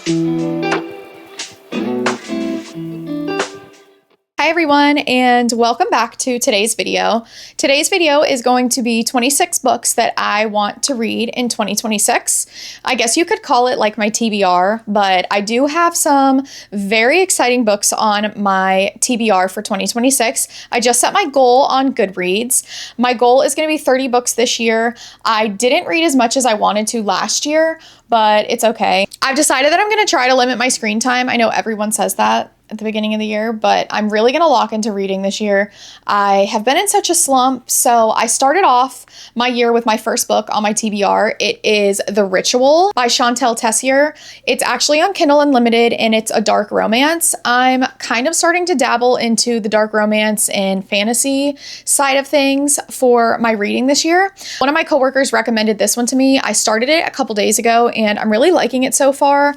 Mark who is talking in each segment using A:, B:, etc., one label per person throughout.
A: Hi everyone, and welcome back to today's video. Today's video is going to be 26 books that I want to read in 2026. I guess you could call it like my TBR, but I do have some very exciting books on my TBR for 2026. I just set my goal on Goodreads. My goal is going to be 30 books this year. I didn't read as much as I wanted to last year, but it's okay. I've decided that I'm going to try to limit my screen time. I know everyone says that at the beginning of the year, but I'm really going to lock into reading this year. I have been in such a slump, so I started off my year with my first book on my TBR. It is The Ritual by Chantel Tessier. It's actually on Kindle Unlimited, and it's a dark romance. I'm kind of starting to dabble into the dark romance and fantasy side of things for my reading this year. One of my coworkers recommended this one to me. I started it a couple days ago, and I'm really liking it so far.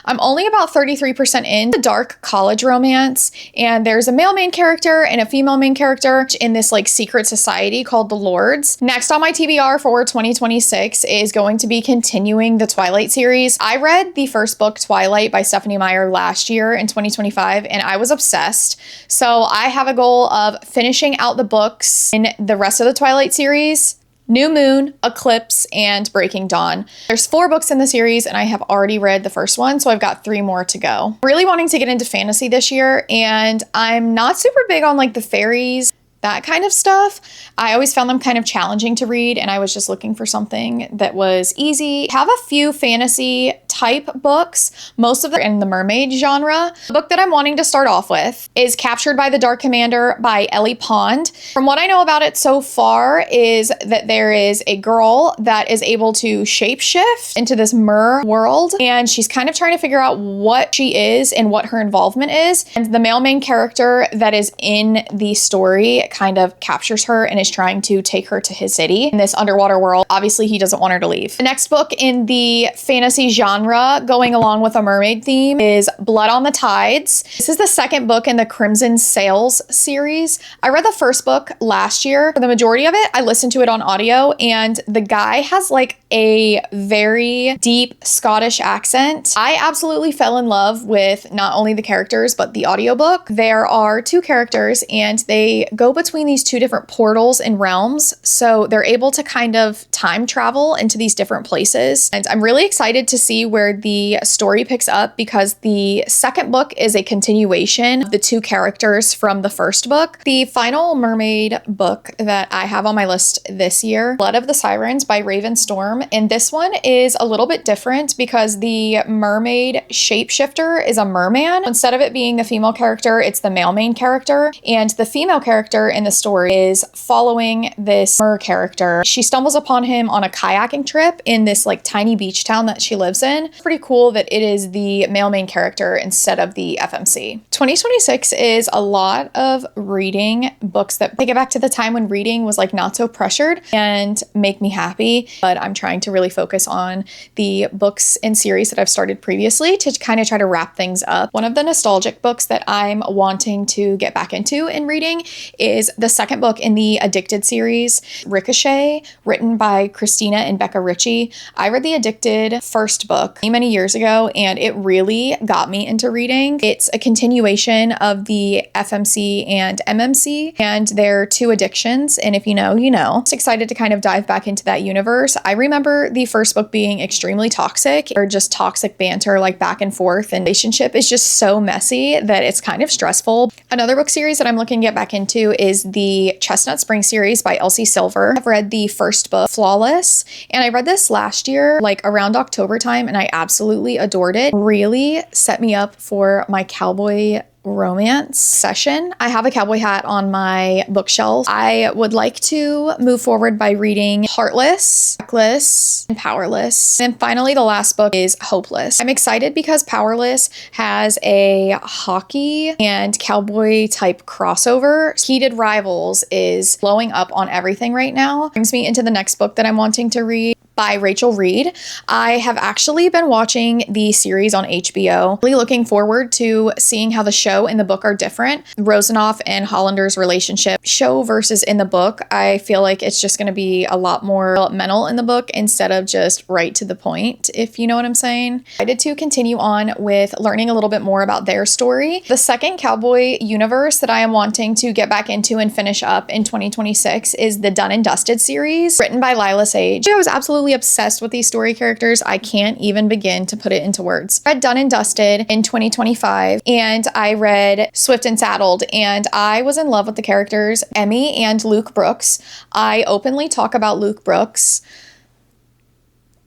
A: I'm only about 33% in the dark college romance, and there's a male main character and a female main character in this like secret society called the Lords. Next on my TBR for 2026 is going to be continuing the Twilight series. I read the first book, Twilight by Stephanie Meyer, last year in 2025, and I was obsessed. So I have a goal of finishing out the books in the rest of the Twilight series: New Moon, Eclipse, and Breaking Dawn. There's 4 books in the series, and I have already read the first one, so I've got 3 more to go. I'm really wanting to get into fantasy this year, and I'm not super big on like the fairies, that kind of stuff. I always found them kind of challenging to read, and I was just looking for something that was easy. I have a few fantasy type books, most of them in the mermaid genre. The book that I'm wanting to start off with is Captured by the Dark Commander by Ellie Pond. From what I know about it so far is that there is a girl that is able to shapeshift into this mer world, and she's kind of trying to figure out what she is and what her involvement is. And the male main character that is in the story kind of captures her and is trying to take her to his city in this underwater world. Obviously, he doesn't want her to leave. The next book in the fantasy genre, going along with a mermaid theme, is Blood on the Tides. This is the second book in the Crimson Sails series. I read the first book last year. For the majority of it, I listened to it on audio, and the guy has like a very deep Scottish accent. I absolutely fell in love with not only the characters, but the audiobook. There are 2 characters, and they go between these 2 different portals and realms, so they're able to kind of time travel into these different places. And I'm really excited to see where the story picks up, because the second book is a continuation of the 2 characters from the first book. The final mermaid book that I have on my list this year, Blood of the Sirens by Raven Storm, and this one is a little bit different because the mermaid shapeshifter is a merman. Instead of it being the female character, it's the male main character, and the female character in the story is following this mer character. She stumbles upon him on a kayaking trip in this like tiny beach town that she lives in. It's pretty cool that it is the male main character instead of the FMC. 2026 is a lot of reading books that take it back to the time when reading was like not so pressured and make me happy, but I'm trying to really focus on the books and series that I've started previously to kind of try to wrap things up. One of the nostalgic books that I'm wanting to get back into in reading is the second book in the Addicted series, Ricochet, written by Christina and Becca Ritchie. I read the Addicted first book many years ago, and it really got me into reading. It's a continuation of the FMC and MMC and their 2 addictions, and if you know, you know. Just excited to kind of dive back into that universe. I remember the first book being extremely toxic, or just toxic banter like back and forth, and relationship is just so messy that it's kind of stressful. Another book series that I'm looking to get back into is the Chestnut Spring series by Elsie Silver. I've read the first book, Flawless, and I read this last year, like around October time, and I absolutely adored it. Really set me up for my cowboy romance session. I have a cowboy hat on my bookshelf. I would like to move forward by reading Heartless, Reckless, and Powerless. And finally, the last book is Hopeless. I'm excited because Powerless has a hockey and cowboy type crossover. Heated Rivals is blowing up on everything right now. Brings me into the next book that I'm wanting to read, by Rachel Reed. I have actually been watching the series on HBO. Really looking forward to seeing how the show and the book are different. Rosenoff and Hollander's relationship, show versus in the book, I feel like it's just going to be a lot more developmental in the book instead of just right to the point, if you know what I'm saying. I did to continue on with learning a little bit more about their story. The second cowboy universe that I am wanting to get back into and finish up in 2026 is the Done and Dusted series, written by Lila Sage. I was absolutely obsessed with these story characters. I can't even begin to put it into words. I read Done and Dusted in 2025, and I read Swift and Saddled, and I was in love with the characters, Emmy and Luke Brooks. I openly talk about Luke Brooks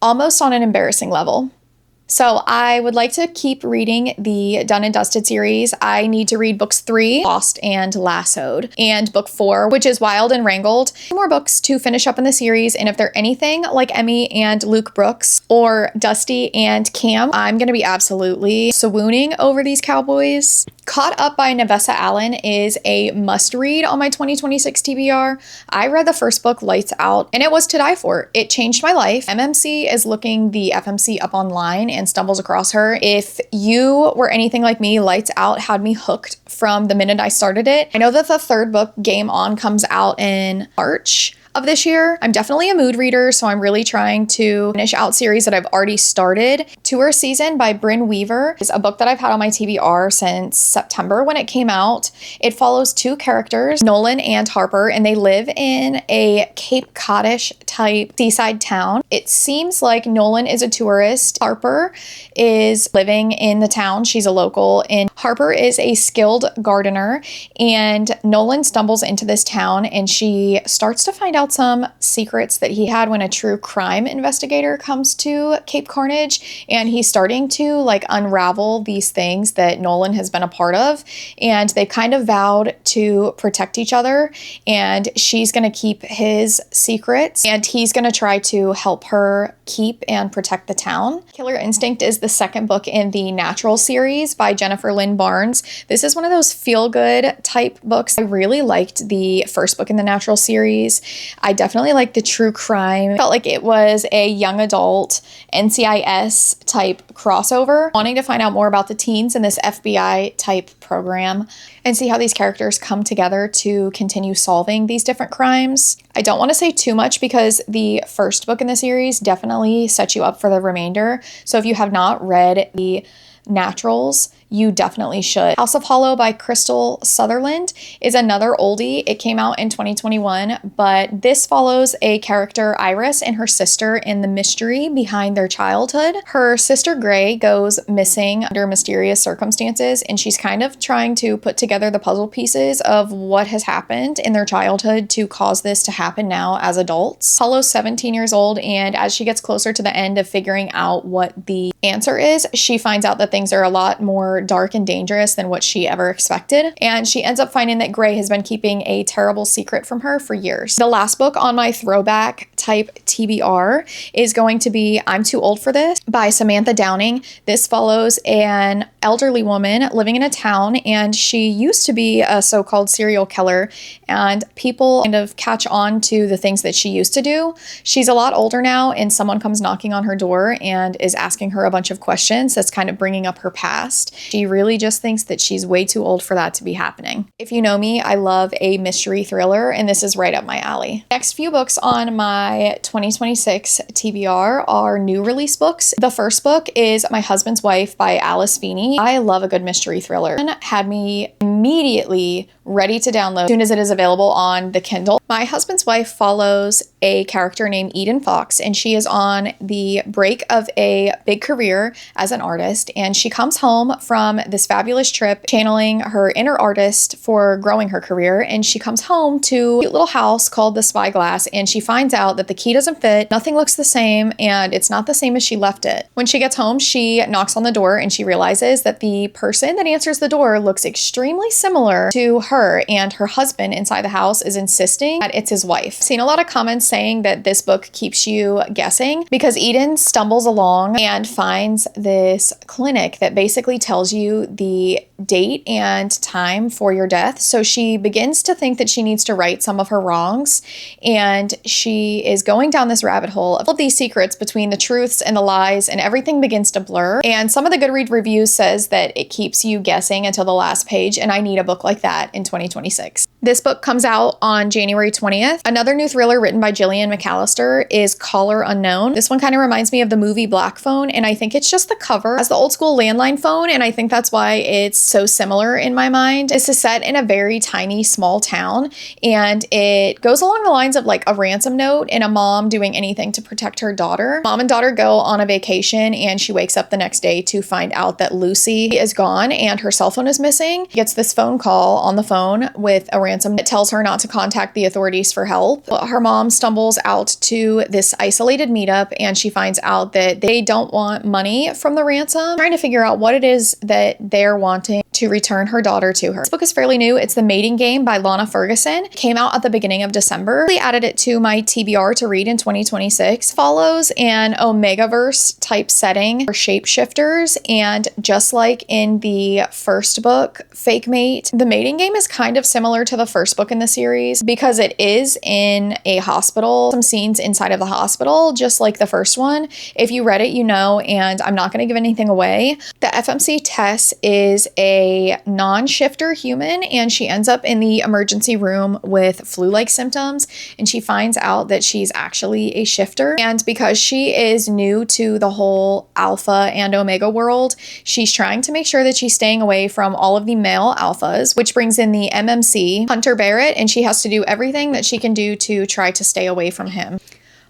A: almost on an embarrassing level. So I would like to keep reading the Done and Dusted series. I need to read books 3, Lost and Lassoed, and book 4, which is Wild and Wrangled. 2 more books to finish up in the series, and if they're anything like Emmy and Luke Brooks or Dusty and Cam, I'm going to be absolutely swooning over these cowboys. Caught Up by Nevessa Allen is a must read on my 2026 TBR. I read the first book, Lights Out, and it was to die for. It changed my life. MMC is looking the FMC up online and stumbles across her. If you were anything like me, Lights Out had me hooked from the minute I started it. I know that the third book, Game On, comes out in March of this year. I'm definitely a mood reader, so I'm really trying to finish out series that I've already started. Tour Season by Bryn Weaver is a book that I've had on my TBR since September when it came out. It follows 2 characters, Nolan and Harper, and they live in a Cape Codish type seaside town. It seems like Nolan is a tourist. Harper is living in the town. She's a local, and Harper is a skilled gardener, and Nolan stumbles into this town, and she starts to find out some secrets that he had when a true crime investigator comes to Cape Carnage, and he's starting to like unravel these things that Nolan has been a part of, and they kind of vowed to protect each other, and she's going to keep his secrets and he's going to try to help her keep and protect the town. Killer Instinct is the second book in the Natural series by Jennifer Lynn Barnes. This is one of those feel-good type books. I really liked the first book in the Natural series. I definitely liked the true crime. Felt like it was a young adult NCIS type crossover, wanting to find out more about the teens in this FBI type program and see how these characters come together to continue solving these different crimes. I don't want to say too much because the first book in the series definitely sets you up for the remainder. So if you have not read the Naturals, you definitely should. House of Hollow by Crystal Sutherland is another oldie. It came out in 2021, but this follows a character, Iris, and her sister in the mystery behind their childhood. Her sister Gray goes missing under mysterious circumstances, and she's kind of trying to put together the puzzle pieces of what has happened in their childhood to cause this to happen now as adults. Hollow's 17 years old, and as she gets closer to the end of figuring out what the answer is, she finds out that things are a lot more dark and dangerous than what she ever expected, and she ends up finding that Gray has been keeping a terrible secret from her for years. The last book on my throwback type TBR is going to be I'm Too Old for This by Samantha Downing. This follows an elderly woman living in a town, and she used to be a so-called serial killer, and people kind of catch on to the things that she used to do. She's a lot older now, and someone comes knocking on her door and is asking her a bunch of questions that's kind of bringing up her past. She really just thinks that she's way too old for that to be happening. If you know me, I love a mystery thriller, and this is right up my alley. Next few books on my 2026 TBR are new release books. The first book is My Husband's Wife by Alice Feeney. I love a good mystery thriller. It had me immediately ready to download as soon as it is available on the Kindle. My Husband's Wife follows a character named Eden Fox, and she is on the break of a big career as an artist, and she comes home from this fabulous trip channeling her inner artist for growing her career, and she comes home to a cute little house called the Spyglass, and she finds out that the key doesn't fit, nothing looks the same, and it's not the same as she left it. When she gets home, she knocks on the door and she realizes that the person that answers the door looks extremely similar to her, and her husband inside the house is insisting that it's his wife. I've seen a lot of comments saying that this book keeps you guessing because Eden stumbles along and finds this clinic that basically tells you the date and time for your death. So she begins to think that she needs to right some of her wrongs, and she is going down this rabbit hole of all these secrets between the truths and the lies, and everything begins to blur. And some of the Goodreads reviews says that it keeps you guessing until the last page, and I need a book like that in 2026. This book comes out on January 20th. Another new thriller written by Gillian McAllister is Caller Unknown. This one kind of reminds me of the movie Black Phone, and I think it's just the cover as the old school landline phone, and I think that's why it's so similar in my mind. This is set in a very tiny small town, and it goes along the lines of like a ransom note and a mom doing anything to protect her daughter. Mom and daughter go on a vacation, and she wakes up the next day to find out that Lucy is gone and her cell phone is missing. She gets this phone call on the phone with a ransom that tells her not to contact the authorities for help. Her mom stumbles out to this isolated meetup, and she finds out that they don't want money from the ransom, trying to figure out what it is that they're wanting to return her daughter to her. This book is fairly new. It's The Mating Game by Lana Ferguson. It came out at the beginning of December. I added it to my TBR to read in 2026. Follows an Omegaverse type setting for shapeshifters, and just like in the first book, Fake Mate, The Mating Game is kind of similar to the first book in the series because it is in a hospital. Some scenes inside of the hospital, just like the first one. If you read it, you know, and I'm not going to give anything away. The FMC Tess is a non-shifter human, and she ends up in the emergency room with flu-like symptoms, and she finds out that she's actually a shifter. And because she is new to the whole alpha and omega world, she's trying to make sure that she's staying away from all of the male alphas, which brings in the MMC, Hunter Barrett, and she has to do everything that she can do to try to stay away from him.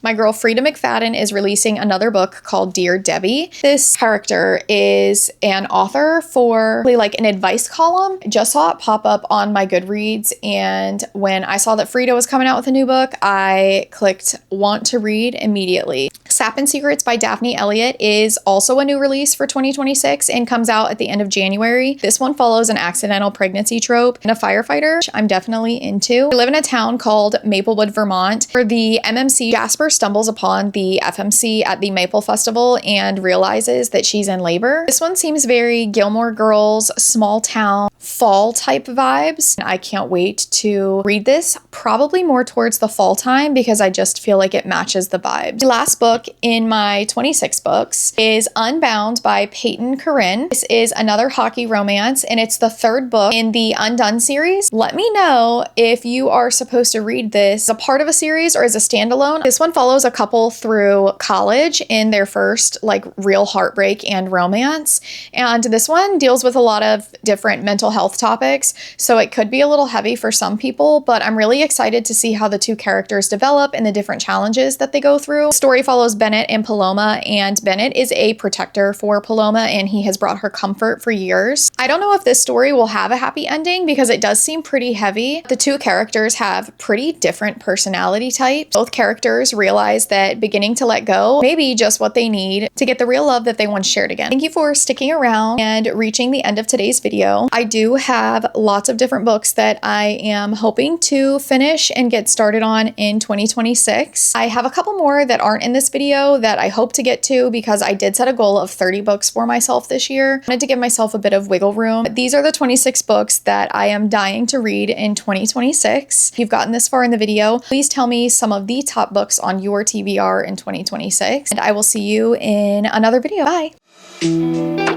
A: My girl Frida McFadden is releasing another book called Dear Debbie. This character is an author for like an advice column. Just saw it pop up on my Goodreads, and when I saw that Frida was coming out with a new book, I clicked want to read immediately. Sapin Secrets by Daphne Elliott is also a new release for 2026 and comes out at the end of January. This one follows an accidental pregnancy trope and a firefighter, which I'm definitely into. I live in a town called Maplewood, Vermont, where the MMC Jasper stumbles upon the FMC at the Maple Festival and realizes that she's in labor. This one seems very Gilmore Girls, small town, fall type vibes. I can't wait to read this, probably more towards the fall time because I just feel like it matches the vibes. The last book in my 26 books is Unbound by Peyton Corinne. This is another hockey romance, and it's the third book in the Undone series. Let me know if you are supposed to read this as a part of a series or as a standalone. This one follows a couple through college in their first like real heartbreak and romance, and this one deals with a lot of different mental health topics, so it could be a little heavy for some people, but I'm really excited to see how the two characters develop and the different challenges that they go through. The story follows Bennett and Paloma, and Bennett is a protector for Paloma, and he has brought her comfort for years. I don't know if this story will have a happy ending because it does seem pretty heavy. The two characters have pretty different personality types. Both characters realize that beginning to let go may be just what they need to get the real love that they once shared again. Thank you for sticking around and reaching the end of today's video. I do have lots of different books that I am hoping to finish and get started on in 2026. I have a couple more that aren't in this video that I hope to get to because I did set a goal of 30 books for myself this year. I wanted to give myself a bit of wiggle room. These are the 26 books that I am dying to read in 2026. If you've gotten this far in the video, please tell me some of the top books on your TBR in 2026, and I will see you in another video. Bye!